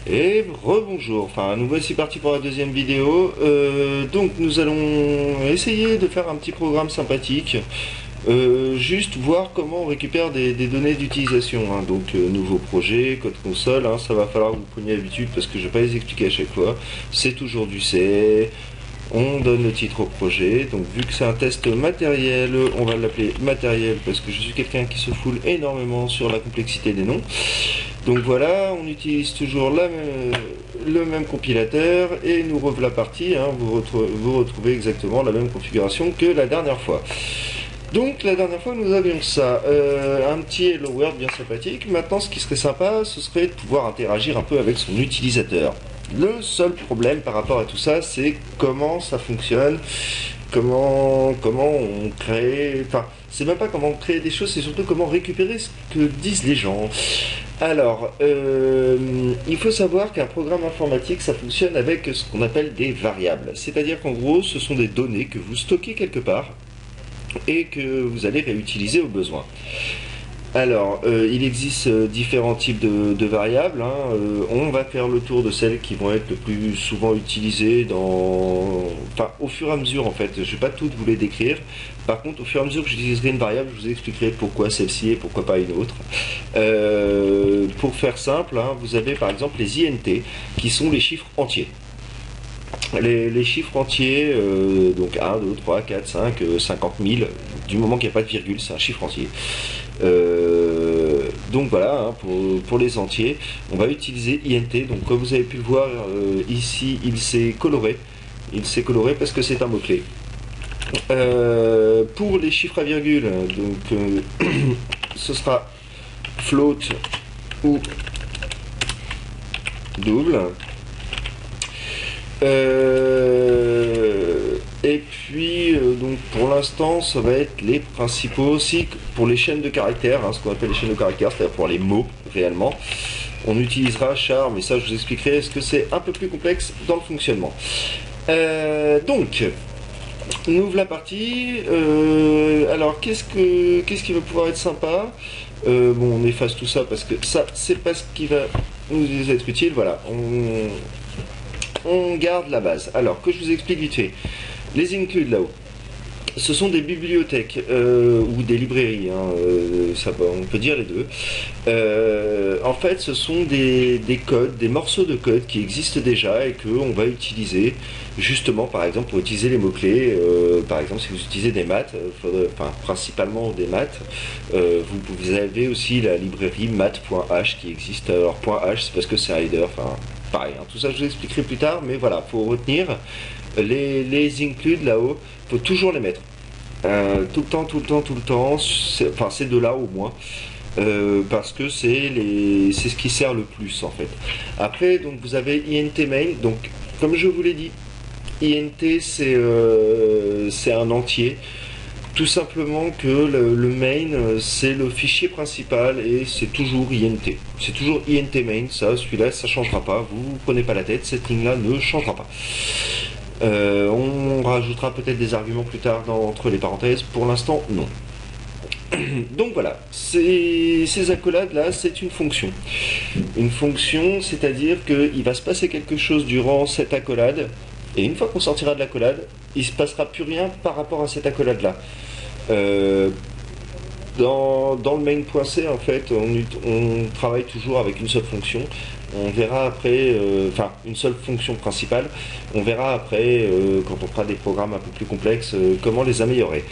Et rebonjour, enfin nous voici partis pour la deuxième vidéo. Donc nous allons essayer de faire un petit programme sympathique, juste voir comment on récupère des données d'utilisation, hein. Donc nouveau projet, code console, hein, ça va falloir que vous preniez l'habitude parce que je vais pas les expliquer à chaque fois. C'est toujours du C, on donne le titre au projet, donc vu que c'est un test matériel, on va l'appeler matériel parce que je suis quelqu'un qui se foule énormément sur la complexité des noms. Donc voilà, on utilise toujours le même compilateur et nous revoilà parti, hein, vous retrouvez exactement la même configuration que la dernière fois. Donc la dernière fois nous avions ça, un petit Hello World bien sympathique. Maintenant ce qui serait sympa, ce serait de pouvoir interagir un peu avec son utilisateur. Le seul problème par rapport à tout ça, c'est comment ça fonctionne, comment on crée, enfin c'est même pas comment créer des choses, c'est surtout comment récupérer ce que disent les gens. Alors, il faut savoir qu'un programme informatique, ça fonctionne avec ce qu'on appelle des variables. C'est-à-dire qu'en gros, ce sont des données que vous stockez quelque part et que vous allez réutiliser au besoin. Alors, il existe différents types de variables, hein. On va faire le tour de celles qui vont être le plus souvent utilisées enfin, au fur et à mesure en fait. Je ne vais pas toutes vous les décrire. Par contre, au fur et à mesure que j'utiliserai une variable, je vous expliquerai pourquoi celle-ci et pourquoi pas une autre. Pour faire simple, hein, vous avez par exemple les INT, qui sont les chiffres entiers. Les chiffres entiers, donc 1, 2, 3, 4, 5, 50 000, du moment qu'il n'y a pas de virgule, c'est un chiffre entier. Donc voilà, hein, pour les entiers, on va utiliser INT. Donc comme vous avez pu le voir ici, il s'est coloré. Il s'est coloré parce que c'est un mot-clé. Pour les chiffres à virgule, donc ce sera float ou double. Et puis donc pour l'instant ça va être les principaux aussi pour les chaînes de caractères, hein, ce qu'on appelle les chaînes de caractères, c'est-à-dire pour les mots réellement. On utilisera char, mais ça je vous expliquerai, est-ce que c'est un peu plus complexe dans le fonctionnement. Donc nous voilà parti. Alors qu'est-ce qui va pouvoir être sympa? Bon, on efface tout ça parce que ça c'est pas ce qui va nous être utile. Voilà, on garde la base. Alors que je vous explique vite fait. Les includes là-haut, ce sont des bibliothèques ou des librairies, hein, on peut dire les deux. En fait, ce sont des codes, des morceaux de code qui existent déjà et qu'on va utiliser justement, par exemple, pour utiliser les mots-clés. Par exemple, si vous utilisez des maths, enfin principalement des maths, vous avez aussi la librairie math.h qui existe. Alors .h, c'est parce que c'est un header, enfin pareil, hein, tout ça je vous expliquerai plus tard, mais voilà, faut retenir les includes là-haut, faut toujours les mettre. Tout le temps, enfin ces deux-là au moins, parce que c'est ce qui sert le plus en fait. Après, donc vous avez int main, donc comme je vous l'ai dit, int c'est un entier. Tout simplement que le main c'est le fichier principal et c'est toujours int. C'est toujours int main, celui-là ça changera pas, vous prenez pas la tête, cette ligne là ne changera pas. On rajoutera peut-être des arguments plus tard entre les parenthèses, pour l'instant non. Donc voilà, ces accolades là c'est une fonction. Une fonction, c'est-à-dire qu'il va se passer quelque chose durant cette accolade. Et une fois qu'on sortira de l'accolade, il ne se passera plus rien par rapport à cette accolade-là. Dans le main.c, en fait, on travaille toujours avec une seule fonction. On verra après, enfin, une seule fonction principale. On verra après, quand on fera des programmes un peu plus complexes, comment les améliorer.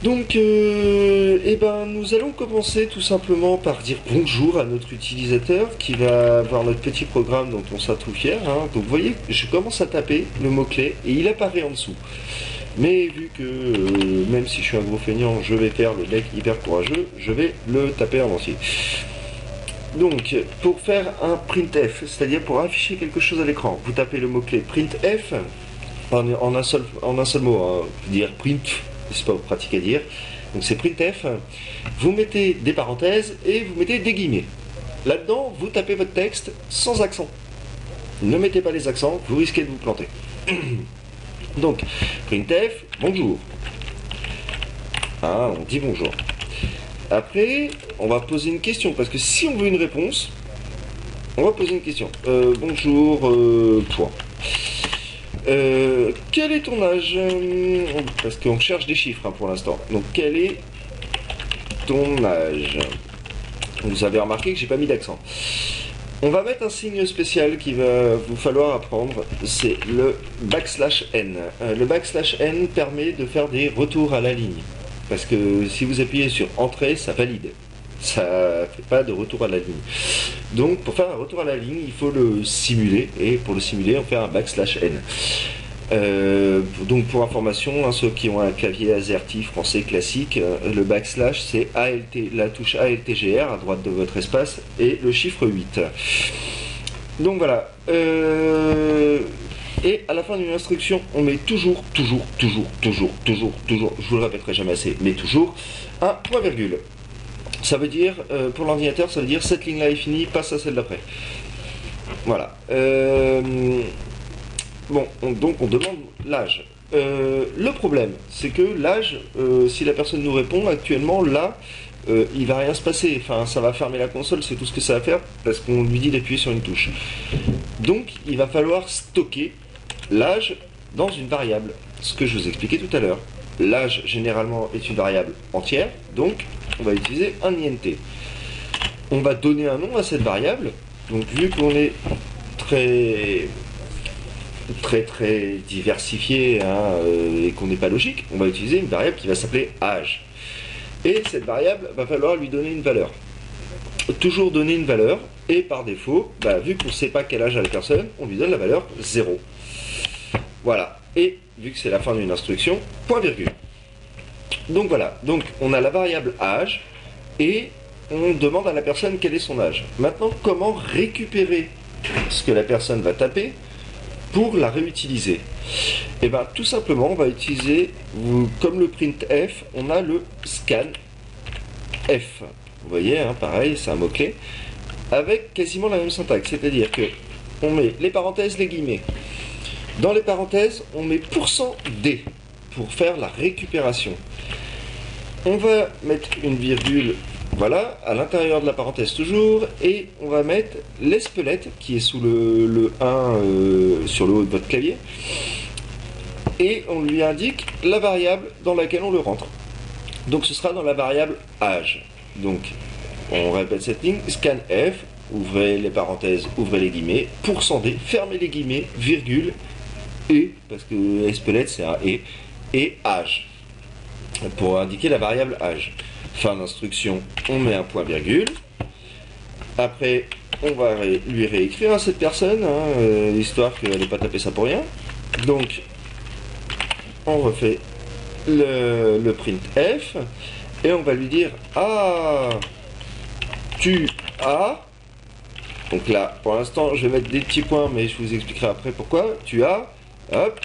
Donc, nous allons commencer tout simplement par dire bonjour à notre utilisateur qui va voir notre petit programme dont on sera tout fier, hein. Donc vous voyez, je commence à taper le mot-clé et il apparaît en dessous. Mais vu que, même si je suis un gros feignant, je vais faire le mec hyper courageux, je vais le taper en entier. Donc, pour faire un printf, c'est-à-dire pour afficher quelque chose à l'écran, vous tapez le mot-clé printf en un seul mot, hein, dire print. C'est pas pratique à dire, donc c'est printf, vous mettez des parenthèses et vous mettez des guillemets. Là-dedans, vous tapez votre texte sans accent. Ne mettez pas les accents, vous risquez de vous planter. Donc, printf, bonjour. Ah, on dit bonjour. Après, on va poser une question, parce que si on veut une réponse, On va poser une question. Bonjour, point. Quel est ton âge? Parce qu'on cherche des chiffres pour l'instant. Donc quel est ton âge? Vous avez remarqué que j'ai pas mis d'accent. On va mettre un signe spécial qui va vous falloir apprendre, c'est le \n. Le \n permet de faire des retours à la ligne. Parce que si vous appuyez sur entrée, ça valide. Ça ne fait pas de retour à la ligne. Donc pour faire un retour à la ligne, il faut le simuler. Et pour le simuler, on fait un \n. Donc pour information, ceux qui ont un clavier AZERTY français classique, le backslash c'est la touche ALTGR à droite de votre espace et le chiffre 8. Donc voilà. Et à la fin d'une instruction, on met toujours, je vous le répéterai jamais assez, mais toujours un point virgule. Ça veut dire, pour l'ordinateur, ça veut dire cette ligne-là est finie, passe à celle d'après. Voilà. Bon, donc on demande l'âge. Le problème, c'est que l'âge, si la personne nous répond actuellement, là, il va rien se passer. Enfin, ça va fermer la console, c'est tout ce que ça va faire, parce qu'on lui dit d'appuyer sur une touche. Donc, il va falloir stocker l'âge dans une variable. Ce que je vous expliquais tout à l'heure. L'âge, généralement, est une variable entière, donc on va utiliser un int. On va donner un nom à cette variable. Donc, vu qu'on est très diversifié et qu'on n'est pas logique, on va utiliser une variable qui va s'appeler âge. Et cette variable va falloir lui donner une valeur. Toujours donner une valeur, et par défaut, vu qu'on ne sait pas quel âge a la personne, on lui donne la valeur 0. Voilà. Et vu que c'est la fin d'une instruction, point virgule. Donc voilà. Donc on a la variable âge et on demande à la personne quel est son âge. Maintenant, comment récupérer ce que la personne va taper pour la réutiliser? Et bien tout simplement on va utiliser, comme le printf, on a le scanf. Vous voyez, pareil, c'est un mot-clé, avec quasiment la même syntaxe, c'est-à-dire que on met les parenthèses, les guillemets. Dans les parenthèses, on met %d pour faire la récupération. On va mettre une virgule, voilà, à l'intérieur de la parenthèse toujours, et on va mettre l'espelette qui est sous le 1 sur le haut de votre clavier, et on lui indique la variable dans laquelle on le rentre. Donc ce sera dans la variable âge. Donc on répète cette ligne, scanf, ouvrez les parenthèses, ouvrez les guillemets, %d, fermez les guillemets, virgule, et, parce que espelette c'est un et âge, pour indiquer la variable âge. Fin d'instruction, on met un point virgule. Après, on va lui réécrire à cette personne, histoire qu'elle n'ait pas tapé ça pour rien. Donc, on refait le printf, et on va lui dire tu as. Donc là, pour l'instant, je vais mettre des petits points, mais je vous expliquerai après pourquoi. Tu as, hop,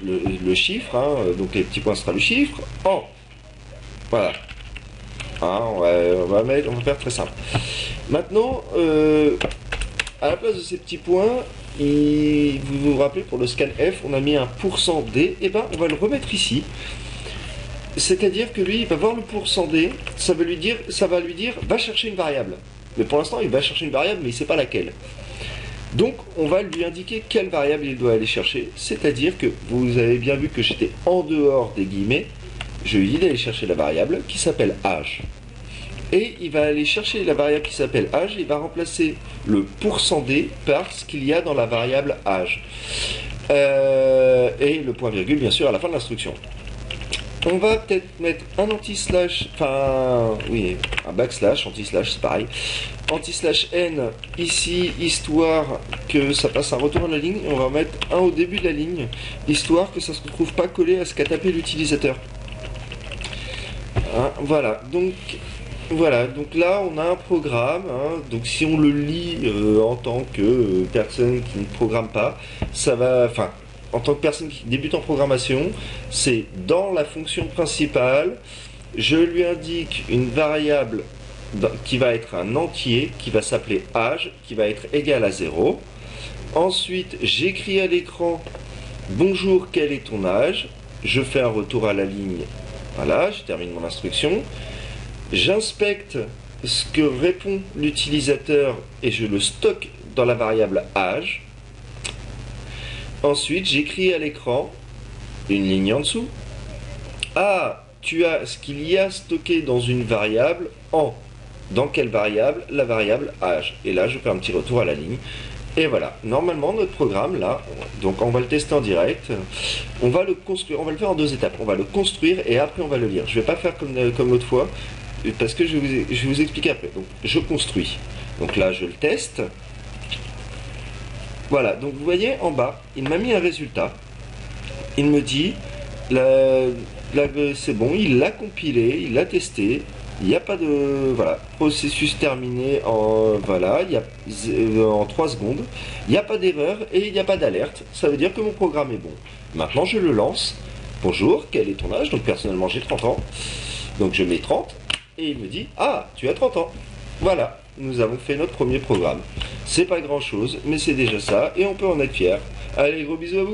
le chiffre, donc les petits points sera le chiffre, en. Voilà. On va faire très simple. Maintenant, à la place de ces petits points, vous vous rappelez, pour le scanf, on a mis un %d, et ben on va le remettre ici. C'est-à-dire que lui, il va voir le %d, ça va lui dire, va chercher une variable. Mais pour l'instant, il va chercher une variable, mais il ne sait pas laquelle. Donc, on va lui indiquer quelle variable il doit aller chercher. C'est-à-dire que vous avez bien vu que j'étais en dehors des guillemets. Je lui dis d'aller chercher la variable qui s'appelle âge. Et il va aller chercher la variable qui s'appelle âge. Il va remplacer le %d par ce qu'il y a dans la variable âge. Et le point virgule, bien sûr, à la fin de l'instruction. On va peut-être mettre un anti-slash, un backslash, anti-slash, c'est pareil. Anti-slash n ici, histoire que ça passe un retour à la ligne. Et on va mettre un au début de la ligne, histoire que ça ne se retrouve pas collé à ce qu'a tapé l'utilisateur. Voilà, donc là on a un programme, donc si on le lit en tant que personne qui ne programme pas, ça va, en tant que personne qui débute en programmation, c'est dans la fonction principale, je lui indique une variable qui va être un entier, qui va s'appeler âge, qui va être égal à 0. Ensuite, j'écris à l'écran, bonjour, quel est ton âge? Je fais un retour à la ligne. Voilà, je termine mon instruction. J'inspecte ce que répond l'utilisateur et je le stocke dans la variable âge. Ensuite, j'écris à l'écran une ligne en dessous. Ah, tu as ce qu'il y a stocké dans une variable en. Dans quelle variable? La variable âge. Et là, je fais un petit retour à la ligne. Et voilà, normalement notre programme là, donc on va le tester en direct, on va le construire, on va le faire en 2 étapes, on va le construire et après on va le lire. Je vais pas faire comme l'autre fois, parce que je vais vous expliquer après. Donc je construis, donc là je le teste, voilà, donc vous voyez en bas, il m'a mis un résultat, il me dit, c'est bon, il l'a compilé, il l'a testé, il n'y a pas de... Voilà, processus terminé en... Voilà, en 3 secondes. Il n'y a pas d'erreur et il n'y a pas d'alerte. Ça veut dire que mon programme est bon. Maintenant, je le lance. Bonjour, quel est ton âge? Donc, personnellement, j'ai 30 ans. Donc, je mets 30. Et il me dit, ah, tu as 30 ans. Voilà, nous avons fait notre premier programme. C'est pas grand-chose, mais c'est déjà ça. Et on peut en être fier. Allez, gros bisous à vous.